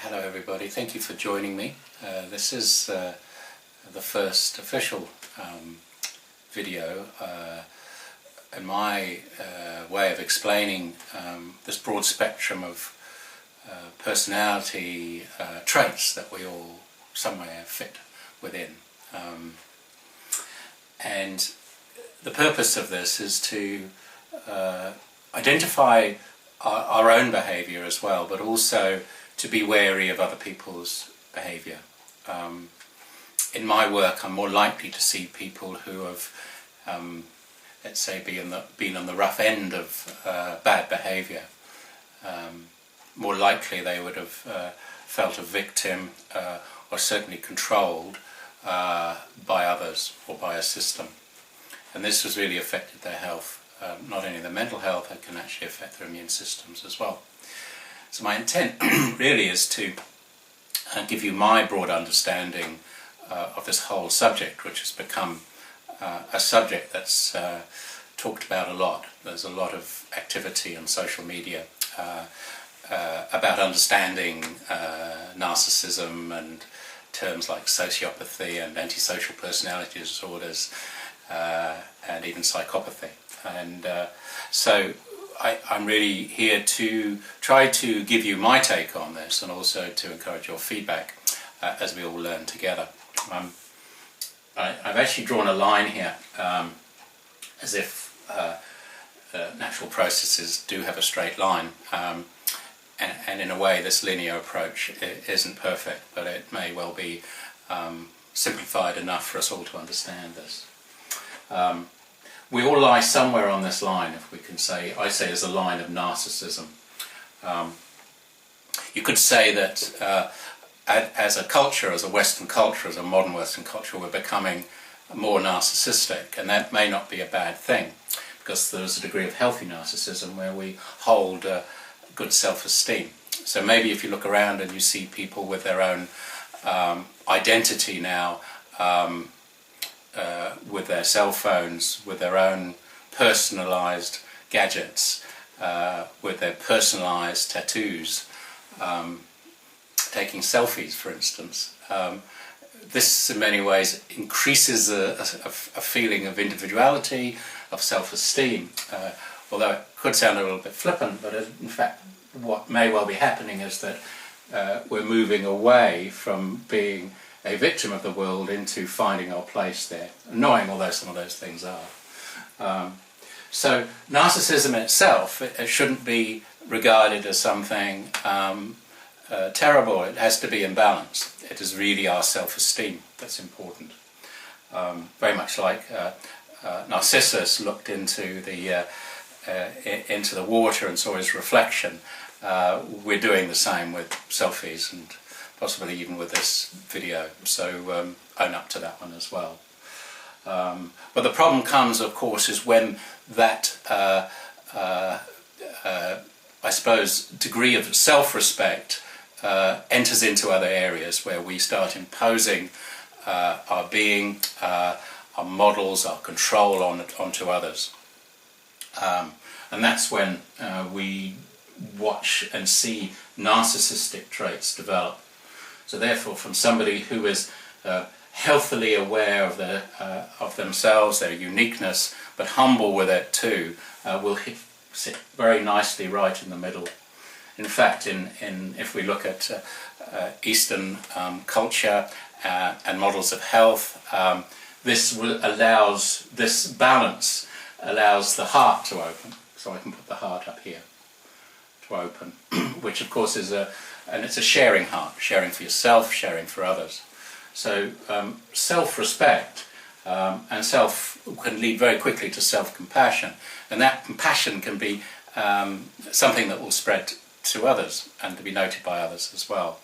Hello everybody, thank you for joining me. This is the first official video in my way of explaining this broad spectrum of personality traits that we all somewhere fit within. And the purpose of this is to identify our own behaviour as well, but also to be wary of other people's behaviour. In my work, I'm more likely to see people who have, let's say, been on the rough end of bad behaviour. More likely they would have felt a victim or certainly controlled by others or by a system. And this has really affected their health. Not only their mental health, it can actually affect their immune systems as well. So my intent really is to give you my broad understanding of this whole subject, which has become a subject that's talked about a lot. There's a lot of activity on social media about understanding narcissism and terms like sociopathy and antisocial personality disorders and even psychopathy. And so I'm really here to try to give you my take on this and also to encourage your feedback as we all learn together. I've actually drawn a line here as if natural processes do have a straight line, and in a way this linear approach isn't perfect, but it may well be simplified enough for us all to understand this. We all lie somewhere on this line, if we can say. I say there's a line of narcissism. You could say that as a culture, as a Western culture, as a modern Western culture, we're becoming more narcissistic, and that may not be a bad thing, because there's a degree of healthy narcissism where we hold good self-esteem. So maybe if you look around and you see people with their own identity now, with their cell phones, with their own personalised gadgets, with their personalised tattoos, taking selfies, for instance. This in many ways increases a feeling of individuality, of self-esteem, although it could sound a little bit flippant, but in fact what may well be happening is that we're moving away from being a victim of the world into finding our place there, annoying although some of those things are. So narcissism itself, it shouldn't be regarded as something terrible. It has to be in balance. It is really our self-esteem that's important. Very much like Narcissus looked into the water and saw his reflection, we're doing the same with selfies and possibly even with this video, so own up to that one as well. But the problem comes, of course, is when that, I suppose, degree of self-respect enters into other areas where we start imposing our being, our models, our control onto others. And that's when we watch and see narcissistic traits develop. So therefore, from somebody who is healthily aware of themselves, their uniqueness, but humble with it too, will sit very nicely right in the middle. In fact, if we look at Eastern culture and models of health, this balance allows the heart to open. So I can put the heart up here to open, which of course is and it's a sharing heart, sharing for yourself, sharing for others. So self-respect and self can lead very quickly to self-compassion, and that compassion can be something that will spread to others and to be noted by others as well.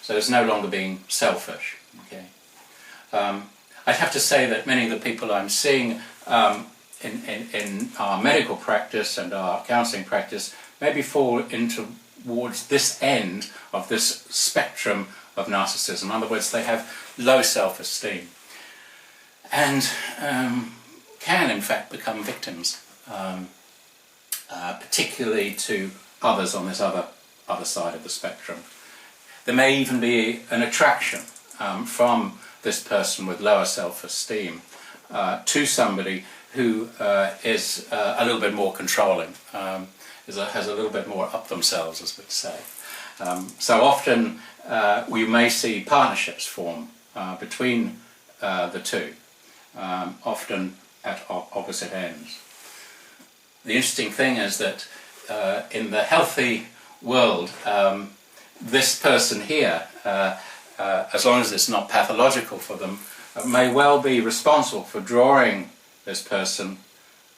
So it's no longer being selfish. Okay. I'd have to say that many of the people I'm seeing in our medical practice and our counselling practice maybe fall towards this end of this spectrum of narcissism. In other words, they have low self-esteem and can in fact become victims, particularly to others on this other side of the spectrum. There may even be an attraction from this person with lower self-esteem to somebody who is a little bit more controlling, has a little bit more up themselves, as we'd say. So often we may see partnerships form between the two, often at opposite ends. The interesting thing is that in the healthy world, this person here, as long as it's not pathological for them, may well be responsible for drawing this person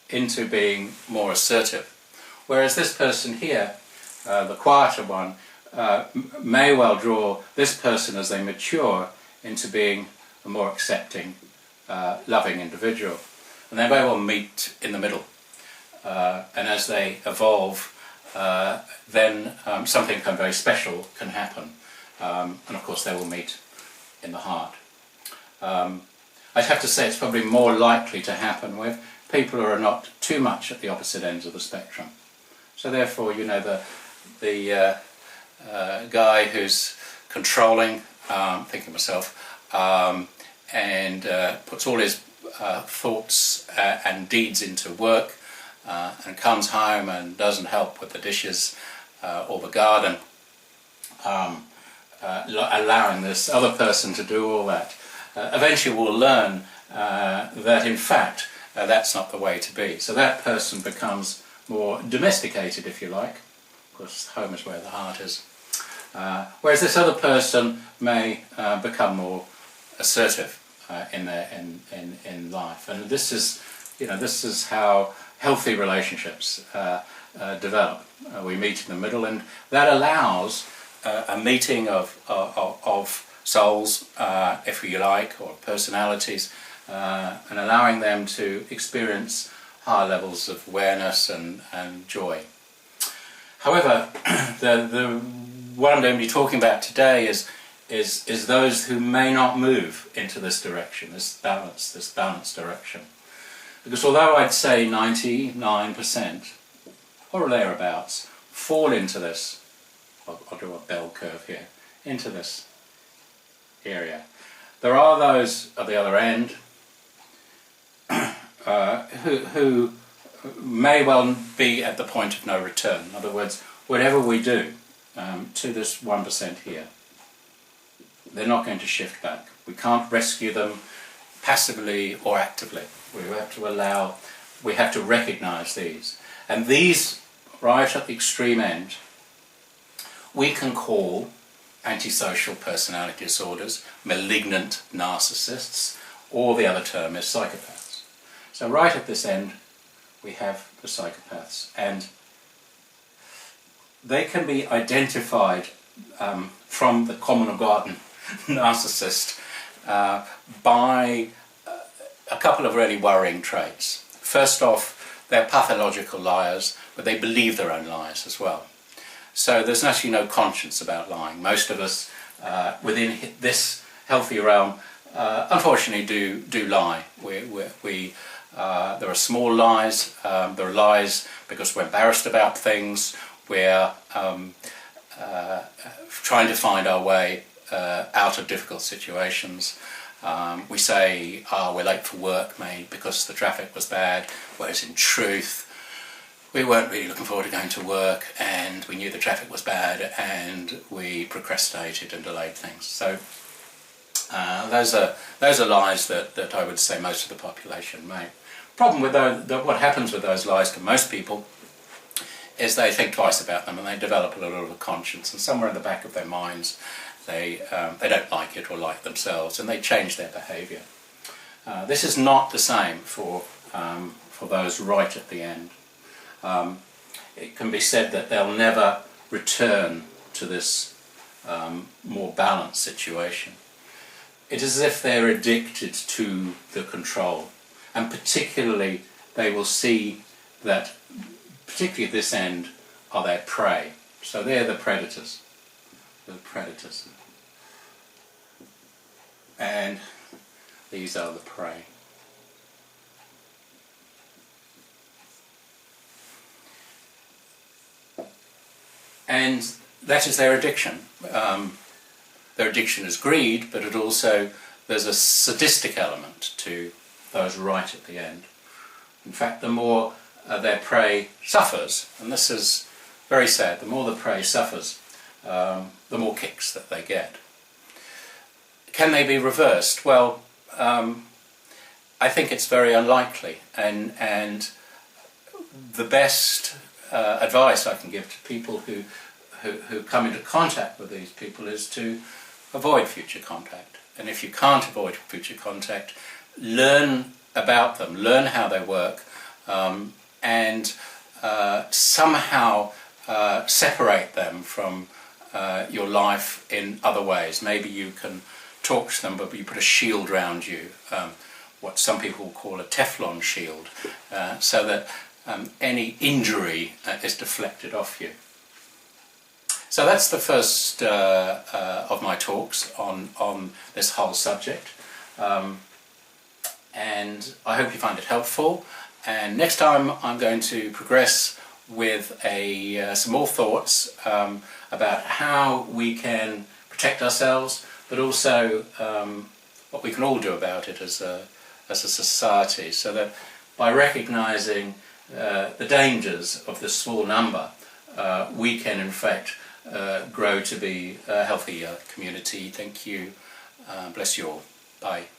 into being more assertive. Whereas this person here, the quieter one, may well draw this person as they mature into being a more accepting, loving individual. And they may well meet in the middle. And as they evolve, then something very special can happen. And of course they will meet in the heart. I'd have to say it's probably more likely to happen with people who are not too much at the opposite ends of the spectrum. So therefore, you know, the guy who's controlling, thinking of myself, and puts all his thoughts and deeds into work, and comes home and doesn't help with the dishes or the garden, allowing this other person to do all that, eventually will learn that in fact that's not the way to be. So that person becomes more domesticated, if you like. Of course, home is where the heart is. Whereas this other person may become more assertive in life, and this is, you know, this is how healthy relationships develop. We meet in the middle, and that allows a meeting of souls, if you like, or personalities, and allowing them to experience higher levels of awareness and joy. However, the what I'm going to be talking about today is those who may not move into this direction, this balanced direction. Because although I'd say 99% or thereabouts fall into this, I'll draw a bell curve here, into this area, there are those at the other end who may well be at the point of no return. In other words, whatever we do to this 1% here, they're not going to shift back. We can't rescue them passively or actively. We have to recognise these. And these, right at the extreme end, we can call antisocial personality disorders, malignant narcissists, or the other term is psychopaths. So right at this end, we have the psychopaths, and they can be identified from the common or garden narcissist by a couple of really worrying traits. First off, they're pathological liars, but they believe their own lies as well. So there's actually no conscience about lying. Most of us within this healthy realm unfortunately do lie. There are small lies, there are lies because we're embarrassed about things, we're trying to find our way out of difficult situations. We say, we're late for work, mate, because the traffic was bad, whereas in truth we weren't really looking forward to going to work, and we knew the traffic was bad, and we procrastinated and delayed things. So those are lies that I would say most of the population make. Problem with what happens with those lies to most people is they think twice about them, and they develop a little of a conscience, and somewhere in the back of their minds they don't like it or like themselves, and they change their behaviour. This is not the same for those right at the end. It can be said that they'll never return to this more balanced situation. It is as if they're addicted to the control, and particularly they will see that, particularly at this end, are their prey. So they're the predators. The predators. And these are the prey. And that is their addiction. their addiction is greed, but it also, there's a sadistic element to those right at the end. In fact, the more their prey suffers, and this is very sad, the more the prey suffers, the more kicks that they get. Can they be reversed? Well, I think it's very unlikely, and the best advice I can give to people who come into contact with these people is to avoid future contact. And if you can't avoid future contact, learn about them, learn how they work, and somehow separate them from your life in other ways. Maybe you can talk to them, but you put a shield around you, what some people call a Teflon shield, so that any injury is deflected off you. So that's the first of my talks on this whole subject, and I hope you find it helpful. And next time I'm going to progress with some more thoughts about how we can protect ourselves, but also what we can all do about it as a society, so that by recognising the dangers of this small number, we can in fact grow to be a healthier community. Thank you. Bless you all. Bye.